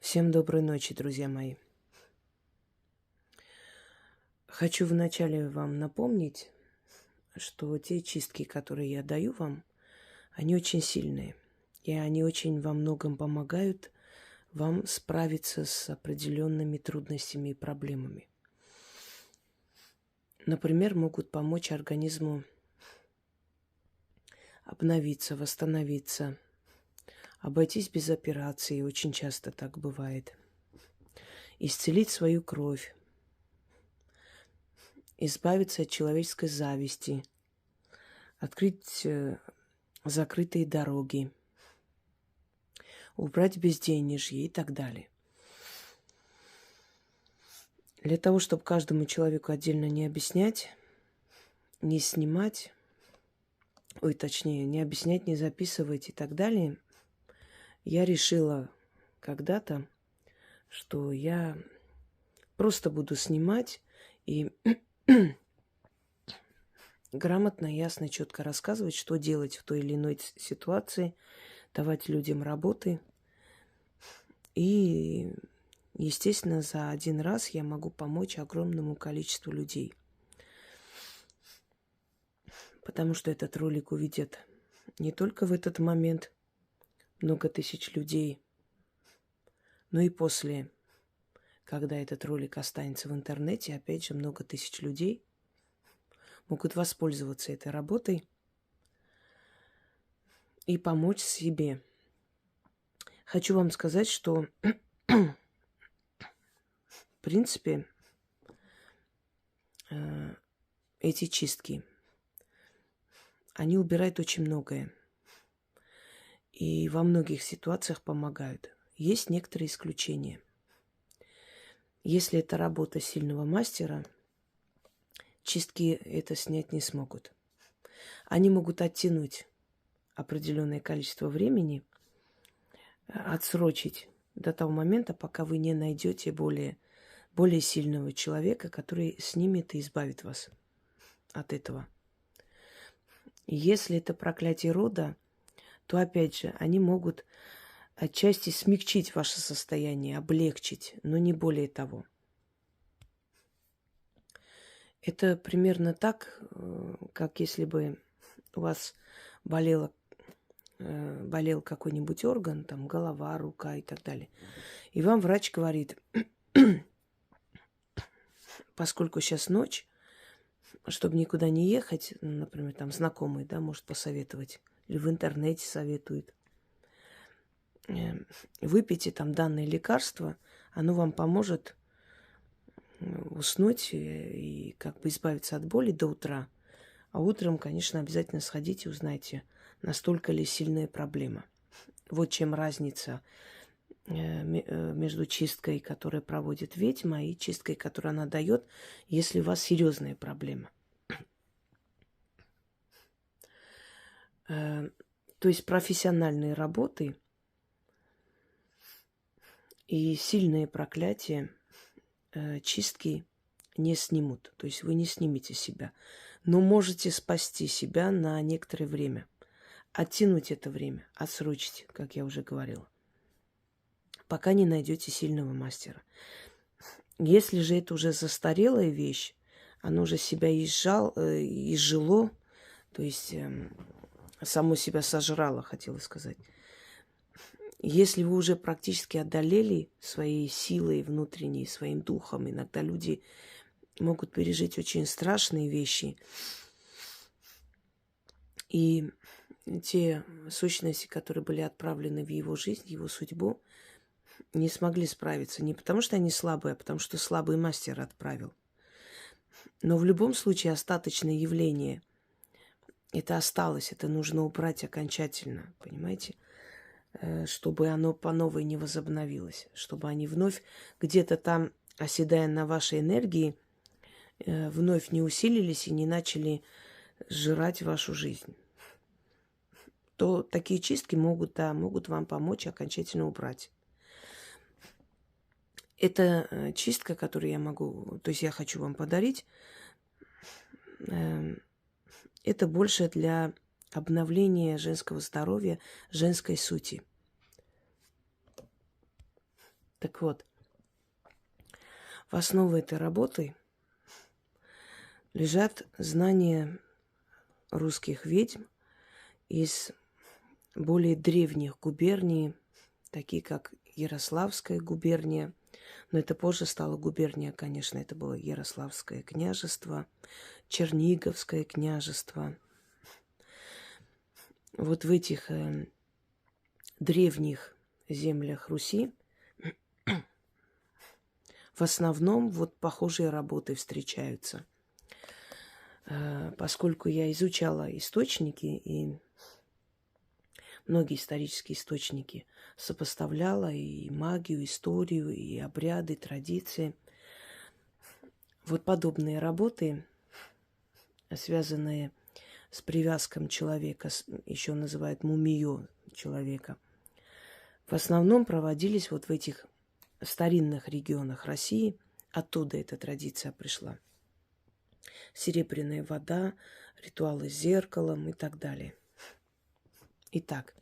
Всем доброй ночи, друзья мои. Хочу вначале вам напомнить, что те чистки, которые я даю вам, они очень сильные. И они очень во многом помогают вам справиться с определенными трудностями и проблемами. Например, могут помочь организму обновиться, восстановиться, обойтись без операции, очень часто так бывает, исцелить свою кровь, избавиться от человеческой зависти, открыть закрытые дороги, убрать безденежье и так далее. Для того, чтобы каждому человеку отдельно не объяснять, не снимать, точнее, не объяснять, не записывать и так далее, я решила когда-то, что я просто буду снимать и грамотно, ясно, четко рассказывать, что делать в той или иной ситуации, давать людям работы. И, естественно, за один раз я могу помочь огромному количеству людей. Потому что этот ролик увидят не только в этот момент много тысяч людей, но и после, когда этот ролик останется в интернете, опять же, много тысяч людей могут воспользоваться этой работой и помочь себе. Хочу вам сказать, что в принципе эти чистки, они убирают очень многое. И во многих ситуациях помогают. Есть некоторые исключения. Если это работа сильного мастера, чистки это снять не смогут. Они могут оттянуть определенное количество времени, отсрочить до того момента, пока вы не найдете более сильного человека, который снимет и избавит вас от этого. Если это проклятие рода, то, опять же, они могут отчасти смягчить ваше состояние, облегчить, но не более того. Это примерно так, как если бы у вас болел какой-нибудь орган, там голова, рука и так далее. И вам врач говорит, поскольку сейчас ночь, чтобы никуда не ехать, например, там знакомый, да, может посоветовать, или в интернете советует, выпейте там данное лекарство, оно вам поможет уснуть и как бы избавиться от боли до утра. А утром, конечно, обязательно сходите и узнайте, настолько ли сильная проблема. Вот чем разница между чисткой, которую проводит ведьма, и чисткой, которую она дает, если у вас серьезная проблема. То есть профессиональные работы и сильные проклятия чистки не снимут. То есть вы не снимете себя. Но можете спасти себя на некоторое время. Оттянуть это время, отсрочить, как я уже говорила, пока не найдете сильного мастера. Если же это уже застарелая вещь, оно уже себя изжило, то есть само себя сожрало, хотела сказать. Если вы уже практически одолели своей силой внутренней, своим духом, иногда люди могут пережить очень страшные вещи. И те сущности, которые были отправлены в его жизнь, в его судьбу, не смогли справиться. Не потому, что они слабые, а потому, что слабый мастер отправил. Но в любом случае остаточное явление, это осталось, это нужно убрать окончательно, понимаете? Чтобы оно по новой не возобновилось, чтобы они вновь где-то там, оседая на вашей энергии, вновь не усилились и не начали сжирать вашу жизнь. То такие чистки могут вам помочь окончательно убрать. Это чистка, которую я хочу вам подарить, это больше для обновления женского здоровья, женской сути. Так вот, в основе этой работы лежат знания русских ведьм из более древних губерний, такие как Ярославская губерния. Но это позже стало губерния, конечно, это было Ярославское княжество, Черниговское княжество. Вот в этих древних землях Руси в основном вот похожие работы встречаются. Поскольку я изучала источники и многие исторические источники, сопоставляла и магию, историю, и обряды, традиции. Вот подобные работы, связанные с привязком человека, еще называют мумиё человека, в основном проводились вот в этих старинных регионах России. Оттуда эта традиция пришла. Серебряная вода, ритуалы с зеркалом и так далее. Итак,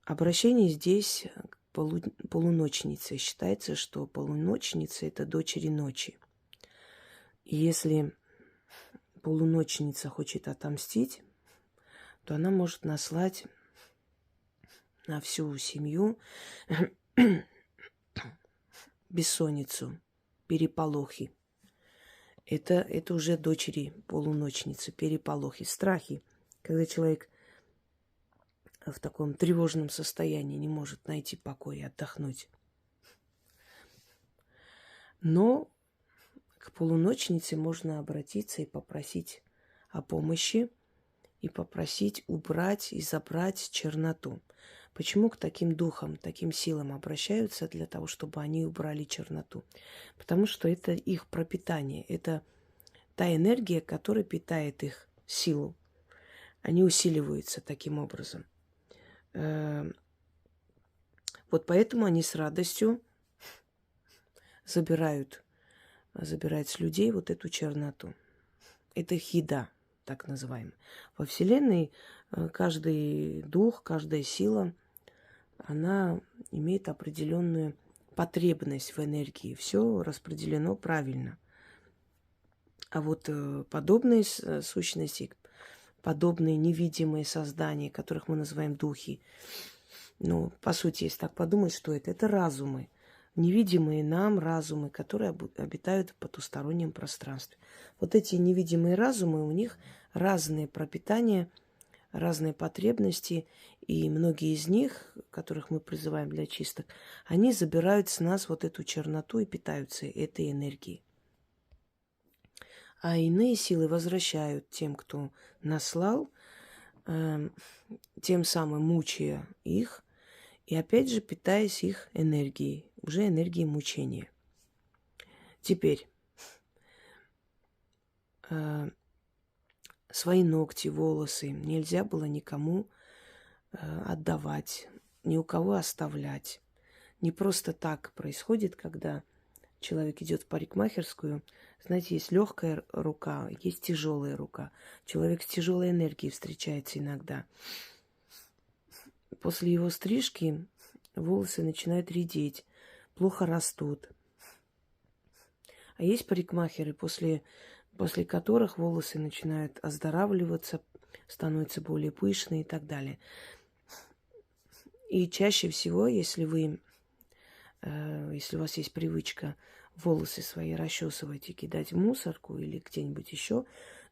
обращение здесь к полуночнице. Считается, что полуночница – это дочери ночи. И если полуночница хочет отомстить, то она может наслать на всю семью бессонницу, переполохи. Это уже дочери полуночницы, переполохи, страхи, когда человек в таком тревожном состоянии не может найти покой и отдохнуть. Но к полуночнице можно обратиться и попросить о помощи, и попросить убрать и забрать черноту. Почему к таким духам, таким силам обращаются? Для того, чтобы они убрали черноту. Потому что это их пропитание, это та энергия, которая питает их силу. Они усиливаются таким образом. Вот поэтому они с радостью забирают с людей вот эту черноту. Это их еда, так называемая. Во Вселенной каждый дух, каждая сила, она имеет определенную потребность в энергии. Все распределено правильно. А вот подобные сущности, подобные невидимые создания, которых мы называем духи, ну, по сути, если так подумать, что это? Это разумы. Невидимые нам разумы, которые обитают в потустороннем пространстве. Вот эти невидимые разумы, у них разные пропитания, разные потребности, и многие из них, которых мы призываем для чисток, они забирают с нас вот эту черноту и питаются этой энергией. А иные силы возвращают тем, кто наслал, тем самым мучая их, и опять же питаясь их энергией, уже энергией мучения. Теперь свои ногти, волосы нельзя было никому отдавать, ни у кого оставлять. Не просто так происходит, когда человек идет в парикмахерскую. Знаете, есть легкая рука, есть тяжелая рука. Человек с тяжелой энергией встречается иногда. После его стрижки волосы начинают редеть, плохо растут. А есть парикмахеры, после которых волосы начинают оздоравливаться, становятся более пышные и так далее. И чаще всего, если у вас есть привычка волосы свои расчесывать и кидать в мусорку или где-нибудь еще,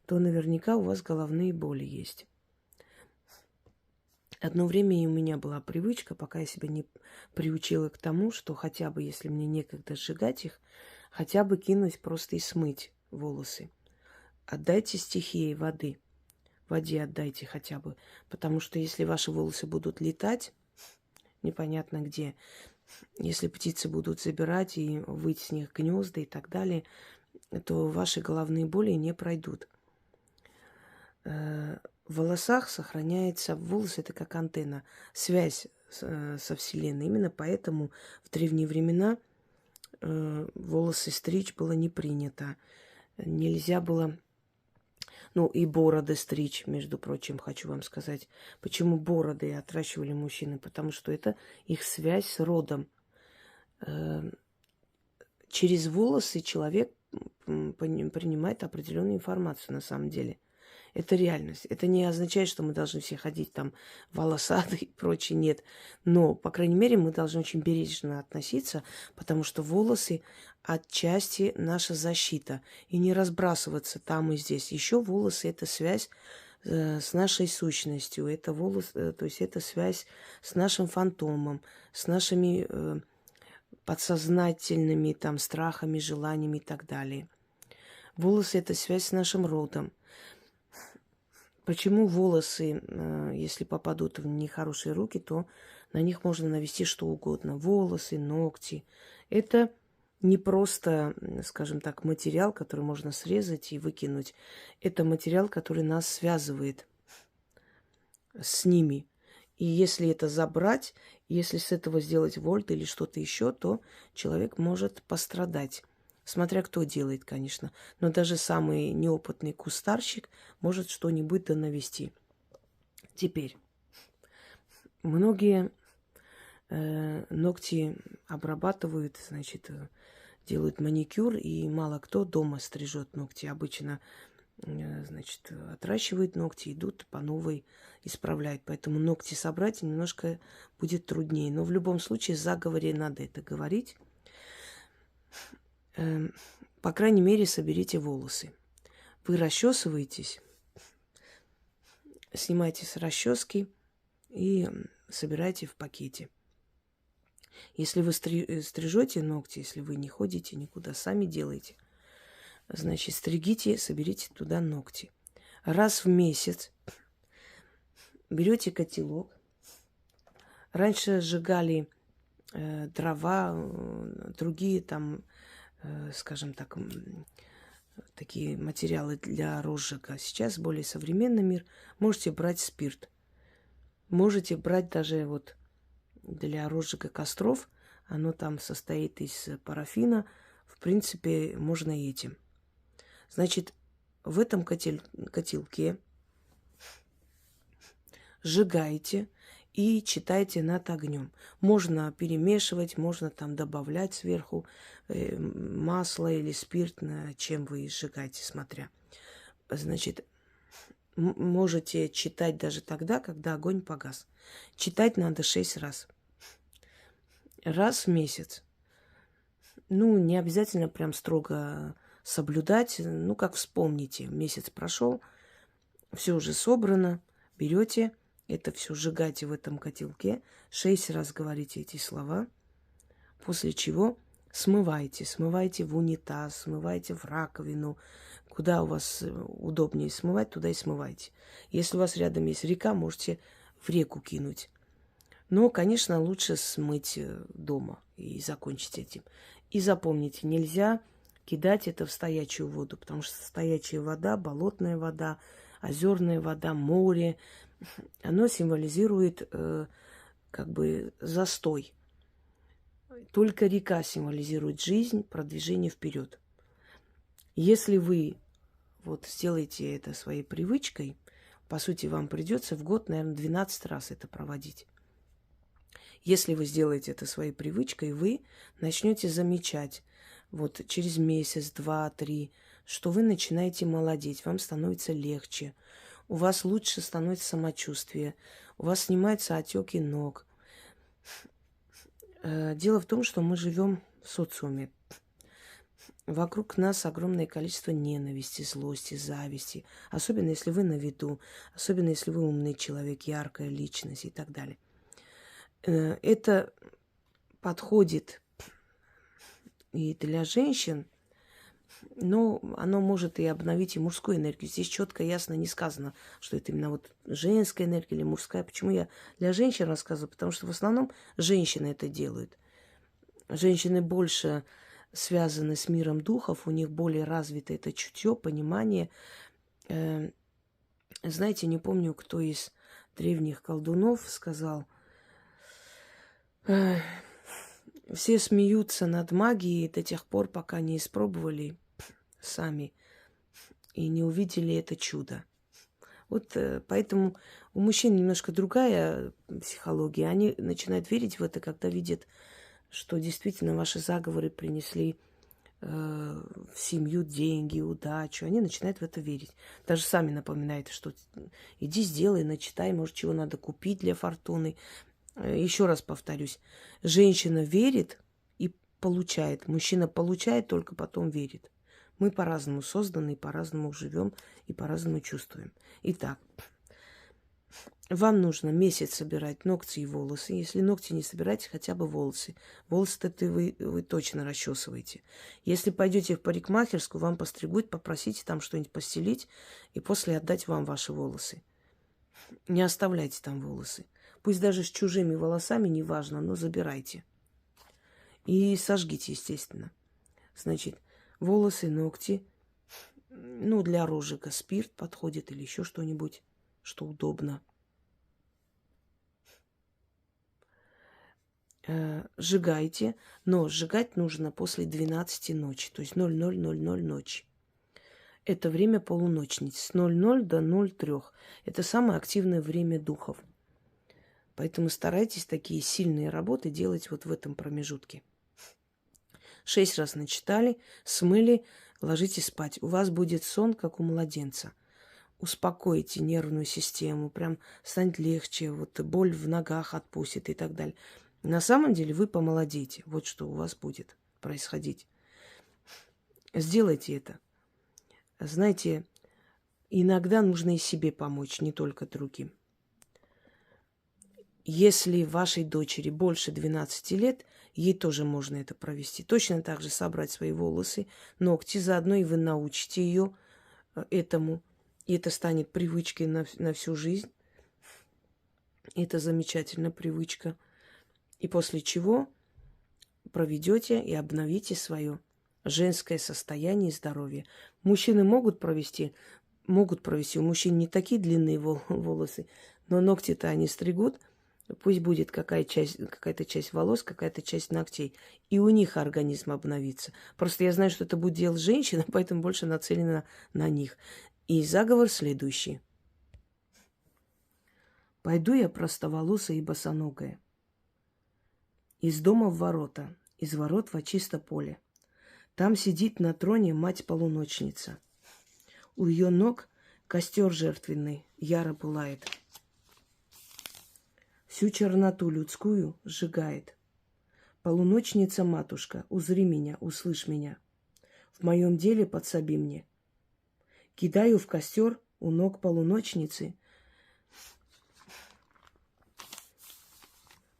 то наверняка у вас головные боли есть. Одно время и у меня была привычка, пока я себя не приучила к тому, что хотя бы, если мне некогда сжигать их, хотя бы кинуть просто и смыть волосы. Отдайте стихии воды. Воде отдайте хотя бы. Потому что если ваши волосы будут летать, непонятно где, если птицы будут забирать и выть с них гнезда и так далее, то ваши головные боли не пройдут. В волосах сохраняется, волосы это как антенна, связь со Вселенной. Именно поэтому в древние времена волосы стричь было не принято. Нельзя было Ну, и бороды стричь, между прочим, хочу вам сказать. Почему бороды отращивали мужчины? Потому что это их связь с родом. Э, Через волосы человек принимает определенную информацию на самом деле. Это реальность. Это не означает, что мы должны все ходить там волосатые и прочее. Нет. Но, по крайней мере, мы должны очень бережно относиться, потому что волосы отчасти наша защита. И не разбрасываться там и здесь. Еще волосы – это связь с нашей сущностью. Это то есть это связь с нашим фантомом, с нашими подсознательными там страхами, желаниями и так далее. Волосы – это связь с нашим родом. Почему волосы, если попадут в нехорошие руки, то на них можно навести что угодно. Волосы, ногти. Это не просто, скажем так, материал, который можно срезать и выкинуть. Это материал, который нас связывает с ними. И если это забрать, если с этого сделать вольт или что-то еще, то человек может пострадать. Смотря кто делает, конечно. Но даже самый неопытный кустарщик может что-нибудь да навести. Теперь, многие ногти обрабатывают, значит, делают маникюр, и мало кто дома стрижет ногти. Обычно, значит, отращивают ногти, идут по новой, исправляют. Поэтому ногти собрать немножко будет труднее. Но в любом случае, в заговоре надо это говорить. По крайней мере, соберите волосы. Вы расчесываетесь, снимайте с расчески и собирайте в пакете. Если вы стрижете ногти, если вы не ходите никуда, сами делаете, значит, стригите, соберите туда ногти. Раз в месяц берете котелок. Раньше сжигали дрова, другие там, скажем так, такие материалы для розжига. Сейчас более современный мир. Можете брать спирт. Можете брать даже вот для розжига костров. Оно там состоит из парафина. В принципе, можно и этим. Значит, в этом котелке сжигаете и читайте над огнем. Можно перемешивать, можно там добавлять сверху масло или спирт, чем вы сжигаете, смотря. Значит, можете читать даже тогда, когда огонь погас. Читать надо 6 раз. Раз в месяц. Ну, не обязательно прям строго соблюдать. Ну, как вспомните, месяц прошел, все уже собрано, берете это все, сжигаете в этом котелке, 6 раз говорите эти слова, после чего смываете в унитаз, смываете в раковину, куда у вас удобнее смывать, туда и смывайте. Если у вас рядом есть река, можете в реку кинуть. Но, конечно, лучше смыть дома и закончить этим. И запомните, нельзя кидать это в стоячую воду, потому что стоячая вода, болотная вода, озерная вода, море, оно символизирует как бы застой. Только река символизирует жизнь, продвижение вперед. Если вы вот сделаете это своей привычкой, по сути, вам придется в год, наверное, 12 раз это проводить. Если вы сделаете это своей привычкой, вы начнете замечать вот через месяц, 2, 3, что вы начинаете молодеть, вам становится легче, у вас лучше становится самочувствие, у вас снимаются отеки ног. Дело в том, что мы живем в социуме. Вокруг нас огромное количество ненависти, злости, зависти. Особенно, если вы на виду, особенно, если вы умный человек, яркая личность и так далее. Это подходит и для женщин, но оно может и обновить и мужскую энергию. Здесь четко, ясно не сказано, что это именно вот женская энергия или мужская. Почему я для женщин рассказываю? Потому что в основном женщины это делают. Женщины больше связаны с миром духов, у них более развито это чутье, понимание. Знаете, не помню, кто из древних колдунов сказал: все смеются над магией до тех пор, пока не испробовали сами. и не увидели это чудо. Вот поэтому у мужчин немножко другая психология. Они начинают верить в это, когда видят, что действительно ваши заговоры принесли в семью деньги, удачу. Они начинают в это верить. Даже сами напоминают, что иди сделай, начитай, может, чего надо купить для фортуны. Еще раз повторюсь, женщина верит и получает. Мужчина получает, только потом верит. Мы по-разному созданы, по-разному живем и по-разному чувствуем. Итак, вам нужно месяц собирать ногти и волосы. Если ногти не собираете, хотя бы волосы. Волосы-то вы точно расчесываете. Если пойдете в парикмахерскую, вам постригут, попросите там что-нибудь постелить и после отдать вам ваши волосы. Не оставляйте там волосы. Пусть даже с чужими волосами, неважно, но забирайте. И сожгите, естественно. Значит, волосы, ногти. Ну, для розжига спирт подходит или еще что-нибудь, что удобно. Сжигайте, но сжигать нужно после 12 ночи, то есть 00:00 ночи. Это время полуночниц, с 00 до 03. Это самое активное время духов. Поэтому старайтесь такие сильные работы делать вот в этом промежутке. 6 раз начитали, смыли, ложитесь спать. У вас будет сон, как у младенца. Успокойте нервную систему, прям станет легче, вот боль в ногах отпустит и так далее. На самом деле вы помолодеете. Вот что у вас будет происходить. Сделайте это. Знаете, иногда нужно и себе помочь, не только другим. Если вашей дочери больше 12 лет, ей тоже можно это провести. Точно так же собрать свои волосы, ногти, заодно и вы научите ее этому. И это станет привычкой на всю жизнь. Это замечательная привычка. И после чего проведете и обновите свое женское состояние и здоровье. Мужчины могут провести. У мужчин не такие длинные волосы, но ногти-то они стригут. Пусть будет какая-то часть волос, какая-то часть ногтей. И у них организм обновится. Просто я знаю, что это будет делать женщина, поэтому больше нацелена на них. И заговор следующий. Пойду я простоволосая и босоногая. Из дома в ворота, из ворот во чисто поле. Там сидит на троне мать-полуночница. У ее ног костер жертвенный яро пылает. Всю черноту людскую сжигает. Полуночница-матушка, узри меня, услышь меня. В моем деле подсоби мне. Кидаю в костер у ног полуночницы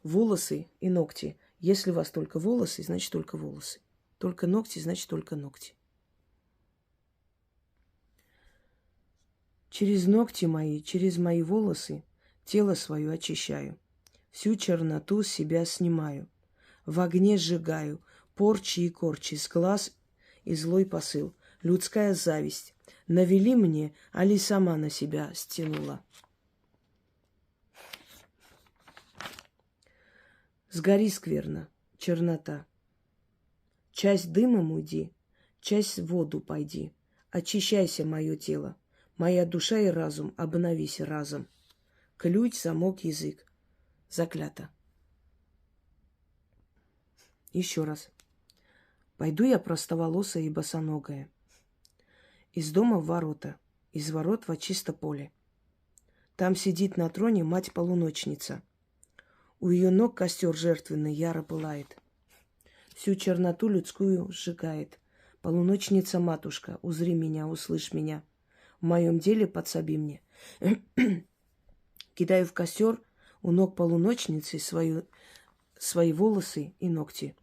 волосы и ногти. Если у вас только волосы, значит только волосы. Только ногти, значит только ногти. Через ногти мои, через мои волосы тело свое очищаю. Всю черноту с себя снимаю. В огне сжигаю порчи и корчи, с глаз и злой посыл. Людская зависть. Навели мне, али сама на себя стянула. Сгори скверно, чернота. Часть дымом уйди, часть в воду пойди. Очищайся, мое тело, моя душа и разум, обновись разом. Ключ, замок, язык. Заклято. Еще раз. Пойду я простоволосая и босоногая. Из дома в ворота, из ворот во чисто поле. Там сидит на троне мать-полуночница. У ее ног костер жертвенный яро пылает. Всю черноту людскую сжигает. Полуночница-матушка, узри меня, услышь меня. В моем деле подсоби мне. Кидаю в костер у ног полуночницы свои волосы и ногти.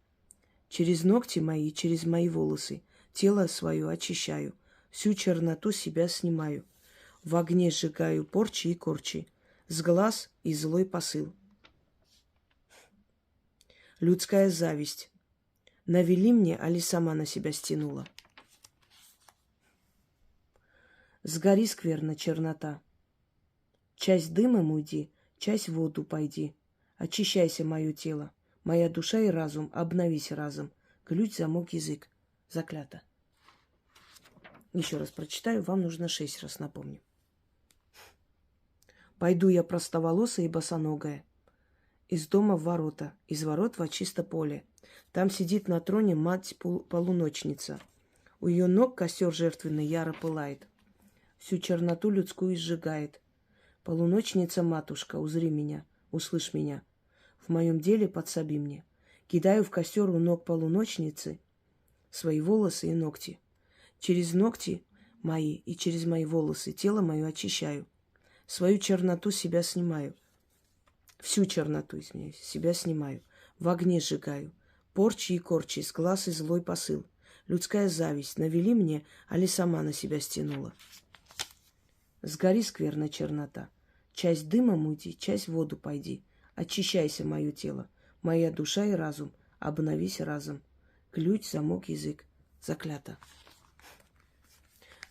Через ногти мои, через мои волосы тело свое очищаю. Всю черноту себя снимаю. В огне сжигаю порчи и корчи. С глаз и злой посыл. Людская зависть. Навели мне, али сама на себя стянула. Сгори скверно, чернота. Часть дымом уйди, часть в воду пойди. Очищайся, мое тело, моя душа и разум, обновись разом. Ключ, замок, язык. Заклято. Еще раз прочитаю, вам нужно 6 раз напомню. Пойду я простоволосая и босоногая, из дома в ворота, из ворот во чисто поле. Там сидит на троне мать-полуночница. У ее ног костер жертвенный яро пылает, всю черноту людскую сжигает. Полуночница-матушка, узри меня, услышь меня, в моем деле подсоби мне. Кидаю в костер у ног полуночницы свои волосы и ногти. Через ногти мои и через мои волосы тело мое очищаю. Свою черноту себя снимаю. Всю черноту, извиняюсь, себя снимаю. В огне сжигаю. Порчи и корчи, с глаз и злой посыл. Людская зависть навели мне, али сама на себя стянула. Сгори, скверная чернота. Часть дымом уйди, часть в воду пойди. Очищайся, мое тело, моя душа и разум. Обновись разом. Ключ, замок, язык. Заклято.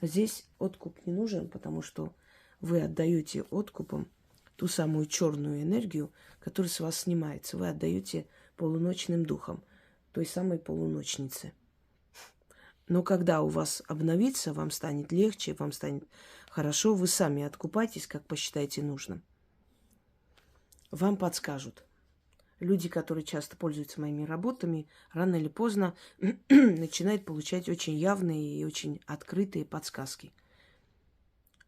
Здесь откуп не нужен, потому что вы отдаете откупом ту самую черную энергию, которая с вас снимается. Вы отдаете полуночным духам, той самой полуночнице. Но когда у вас обновится, вам станет легче, вам станет хорошо, вы сами откупайтесь, как посчитаете нужным. Вам подскажут. Люди, которые часто пользуются моими работами, рано или поздно начинают получать очень явные и очень открытые подсказки.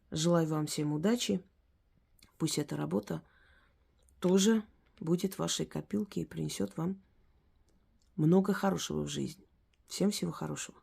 Желаю вам всем удачи. Пусть эта работа тоже будет в вашей копилке и принесет вам много хорошего в жизни. Всем всего хорошего.